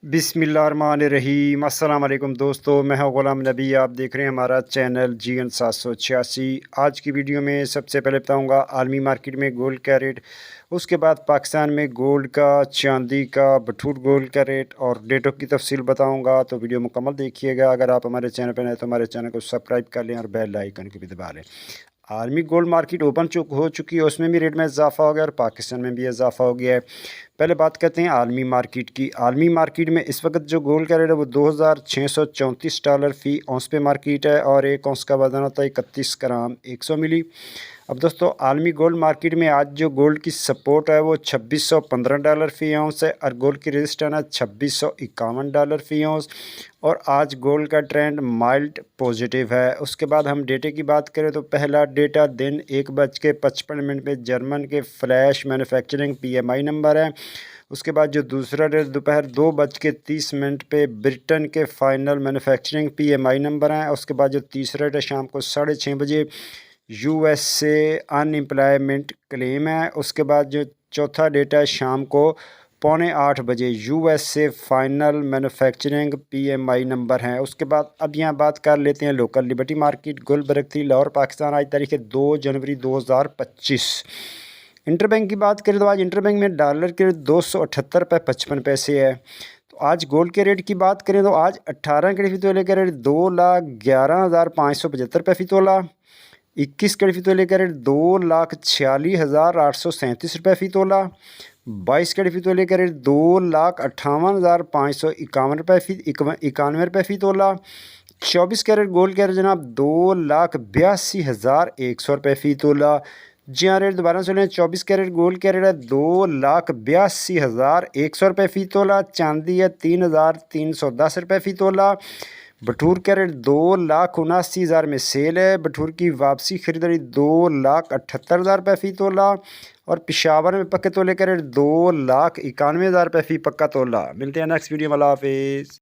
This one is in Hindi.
बिस्मिल्लाहिर्रहमानिर्रहीम। अस्सलाम वालेकुम दोस्तों, मैं हूं ग़ुलाम नबी। आप देख रहे हैं हमारा चैनल GN 786। आज की वीडियो में सबसे पहले बताऊंगा आलमी मार्केट में गोल्ड का रेट, उसके बाद पाकिस्तान में गोल्ड का, चांदी का, बटूर गोल्ड का रेट और डेटों की तफसील बताऊंगा। तो वीडियो मुकम्मल देखिएगा। अगर आप हमारे चैनल पर नए तो हमारे चैनल को सब्सक्राइब कर लें और बेल आइकन को भी दबा लें। आर्मी गोल्ड मार्केट ओपन हो चुकी है, उसमें भी रेट में इजाफा हो गया और पाकिस्तान में भी इजाफा हो गया है। पहले बात करते हैं आलमी मार्केट की। आलमी मार्केट में इस वक्त जो गोल्ड का रेट है वो $2634 फ़ी औंस पे मार्केट है और एक औंस का वजन होता है 31 ग्राम 100 मिली। अब दोस्तों आलमी गोल्ड मार्केट में आज जो गोल्ड की सपोर्ट है वो $2615 फ़ी औंस है और गोल्ड की रेजिस्टेंस है $2651 फ़ी औंस। और आज गोल्ड का ट्रेंड माइल्ड पॉजिटिव है। उसके बाद हम डेटे की बात करें तो पहला डेटा दिन 1:55 पे जर्मन के फ्लैश मैन्युफैक्चरिंग PMI नंबर है। उसके बाद जो दूसरा डेट दोपहर 2:30 पे ब्रिटेन के फाइनल मैन्युफैक्चरिंग PMI नंबर हैं। उसके बाद जो तीसरा डेट शाम को 6:30 बजे USA अनएम्प्लॉयमेंट क्लेम है। उसके बाद जो चौथा डेटा है शाम को 7:45 USA final manufacturing PMI number हैं। उसके बाद अब यहाँ बात कर लेते हैं लोकल लिबर्टी मार्केट गुलबर्ग थी लाहौर पाकिस्तान। आज तारीख 2 जनवरी 2025। इंटरबैंक की बात करें तो आज इंटरबैंक में डॉलर के 278.55 है। तो आज गोल्ड के रेट की बात करें तो आज 18 के तोले का रेट 2,11,575 रुपये फ़ी तोला। 21 के तोले का रेट 2,46,837 रुपये फ़ी तोला। 22 के तोले का रेट 2,58,551 रुपये फ़ी 91 रुपये फ़ी तोला। 24 कैरेट गोल्ड का रेट जनाब 2,82,100 रुपये फ़ी तोला। जी हाँ, रेट दोबारा सुने, 24 कैरेट गोल्ड का रेट है 2,82,100 रुपये फ़ी तोला। चांदी है 3,310 रुपये फ़ी तोला। बटूर का रेट 2,79,000 में सेल है। बटूर की वापसी खरीदारी 2,78,000 रुपये फ़ी तोला। और पेशावर में पक्के तोले का रेट 2,91,000 रुपये फ़ी पक्का तोला। मिलते हैं नेक्स्ट वीडियो में। अल्लाह हाफिज़।